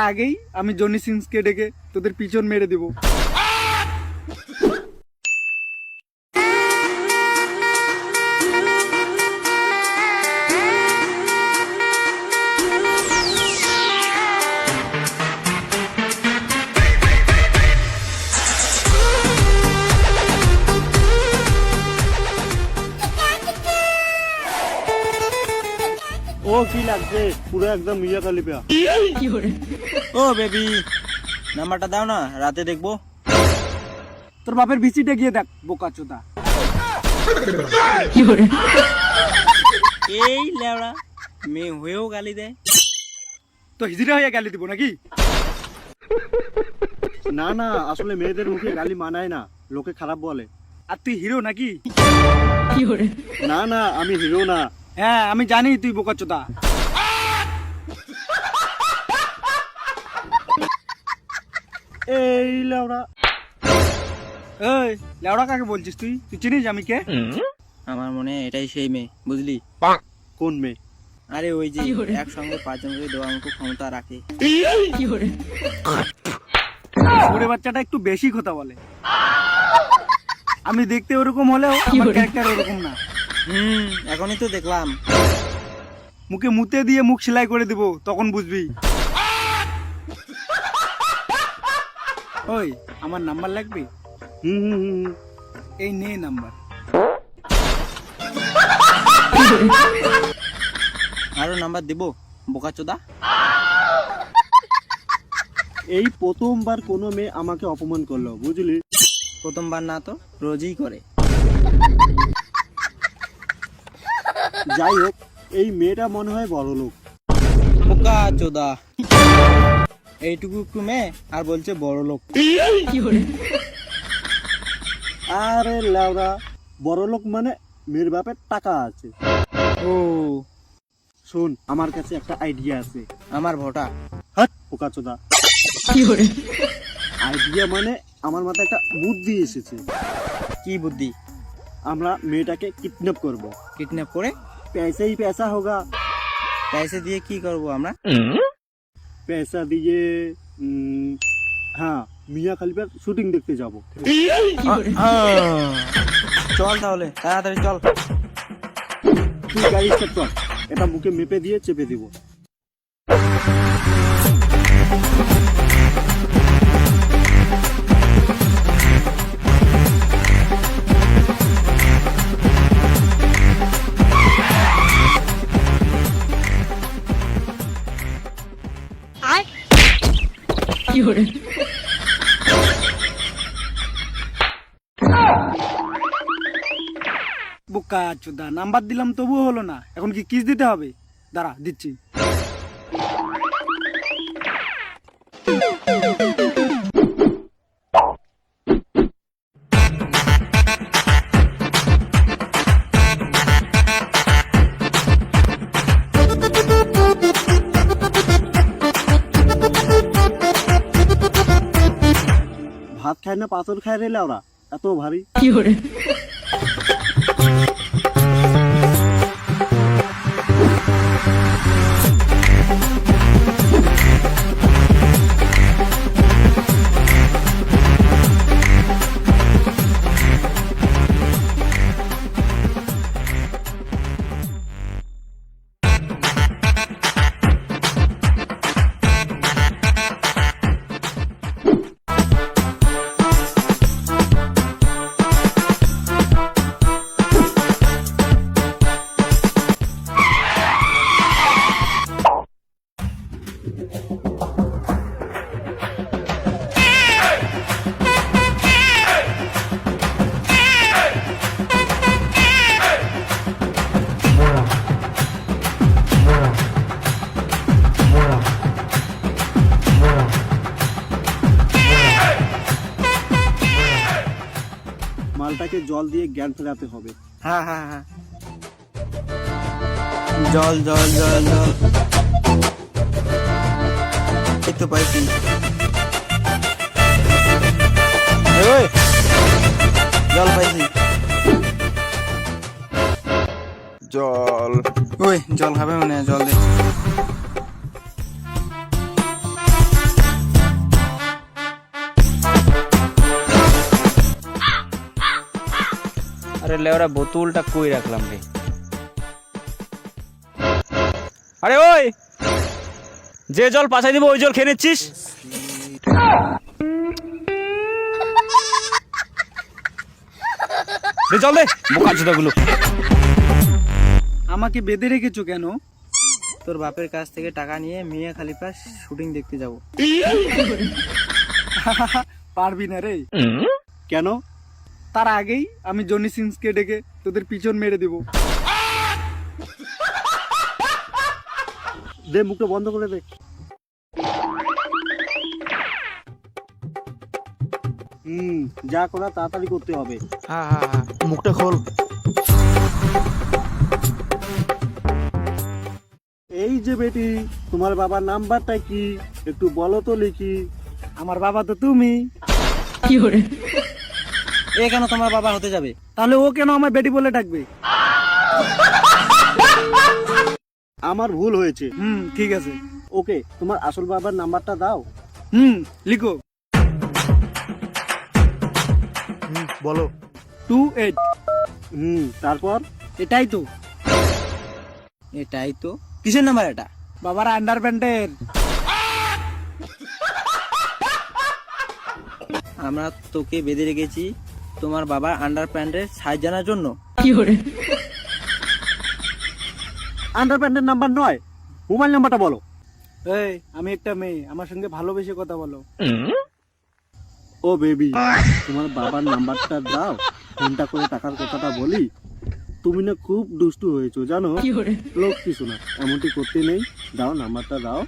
আগেই আমি জনি সিংসকে ডেকে তোদের পিছন মেরে দেব। ও কি লাগছে, পুরো একদম মিয়া খালিপা। ও বেবি, নাম্বারটা দাও না, রাতে দেখবো। তোর বাপের ভিসিটা গিয়ে দেখ বোকাচোদা। এই লেওড়া মেয়ে হয়েও গালি দেয়। তো হিজড়া হয়ে গালি দিব নাকি? না না, আসলে মেয়েদের মুখে গালি মানায় না, লোকে খারাপ বলে। আর তুই হিরো নাকি? না না, আমি হিরো না। হ্যাঁ আমি জানি তুই বোকাচোদা। এই লাউড়া, এই লেওড়া কাকে বলছিস তুই? তুই চিনিস আমি কে? আমার মনে হয় এটাই সেই মেয়ে, বুঝলি? কোন মেয়ে? আরে ওই যে একসঙ্গে পাঁচজনকে দেওয়ার মতো ক্ষমতা রাখে। ওরে বাচ্চাটা একটু বেশি কথা বলে। আমি দেখতে ওরকম হলেও আমার ক্যারেক্টার ওরকম না। এখনই তো দেখলাম। মুখে মুতে দিয়ে মুখ সেলাই করে দিব, তখন বুঝবি। ওই আমার নাম্বার লাগবে? হুম হুম হুম। এই নে নাম্বার। আরো নাম্বার দিব বোকাচোদা। এই প্রথমবার কোনো মেয়ে আমাকে অপমান করলো, বুঝলি? প্রথমবার না তো, রোজই করে। যাই হোক, এই মেয়েটা মনে হয় বড় লোক। বোকাচোদা, এইটুকু একটু মেয়ে আর বলছে বড় লোক। আরে লাউড়া, বড় লোক মানে মেয়ের বাপের টাকা আছে। ও শোন, আমার কাছে একটা আইডিয়া আছে। আমার ভোটা। হাট পোকাচোদা। আইডিয়া মানে আমার মাথায় একটা বুদ্ধি এসেছে। কি বুদ্ধি? আমরা মেয়েটাকে কিডন্যাপ করব। কিডন্যাপ করে? पैसे ही पैसा होगा। পয়সা দিয়ে কি করব আমরা? पैसा দিয়ে হ্যাঁ, মিয়া খালিফার শুটিং দেখতে যাব। চল তাহলে, তাড়াতাড়ি চল। তুই গাড়ি স্টার্ট কর, এটা মুখে মেপে দিয়ে চেপে দিব। বোকাচোদা, নাম্বার দিলাম তবুও হলো না। এখন কি কিস দিতে হবে? দাঁড়া দিচ্ছি। ভাত খায় না পাথর খায় রে লাউড়া, এত ভারী। মালটাকে জল দিয়ে জ্ঞান ফেরাতে হবে। হ্যাঁ হ্যাঁ হ্যাঁ, জল জল জল জল। এই তো পাইছি। ওই জল পাইছি। জল। ওই জল খাবে মানে জল দে। আরে লেওরা বোতলটা কই রাখলাম রে? আরে ওই, যে জল পাছাই দিব ওই জল খেয়ে নিচ্ছিস? দে জল দে, বোকা চোদাগুলো। আমাকে বেঁধে রেখেছো কেন? তোর বাপের কাছ থেকে টাকা নিয়ে মিয়া খালিফা শুটিং দেখতে যাব। পারবি না রে। কেন? তার আগেই আমি জনি সিন্সকে ডেকে তোদের পিছন মেরে দেব। দে, মুখটা বন্ধ করে দে। যা করা তাড়াতাড়ি করতে হবে। হ্যাঁ হ্যাঁ হ্যাঁ, মুখটা খোল। এই যে বেটি, তোমার বাবার নাম্বারটা কি একটু বলো তো লিখি। আমার বাবা তো তুমি। এ কেন তোমার বাবা হতে যাবে? তাহলে ও কেন আমার বেটি বলে ডাকবে? আমার ভুল হয়েছে। ঠিক আছে। ওকে, তোমার আসল বাবার নাম্বারটা দাও। লিখো। বলো। 28। তারপর? এটাই তো। এটাই তো? কিসের নাম্বার এটা? বাবার আন্ডার প্যান্টের। আমরা তোকে বেঁধে রেখেছি তোমার বাবার আন্ডার প্যান্টের সাইজ জানার জন্য। আন্ডার প্যান্টের নাম্বার নয়, মোবাইল নাম্বারটা বলো। এই, আমি একটা মেয়ে, আমার সঙ্গে ভালোবেসে কথা বলো। ও বেবি, তোমার বাবার নাম্বারটা দাও, ফোনটা করে টাকার কথাটা বলি। তুমি না খুব দুষ্টু হয়েছো জানো। লোক কিছু না, এমনটি করতে নেই। দাও, নাম্বারটা দাও।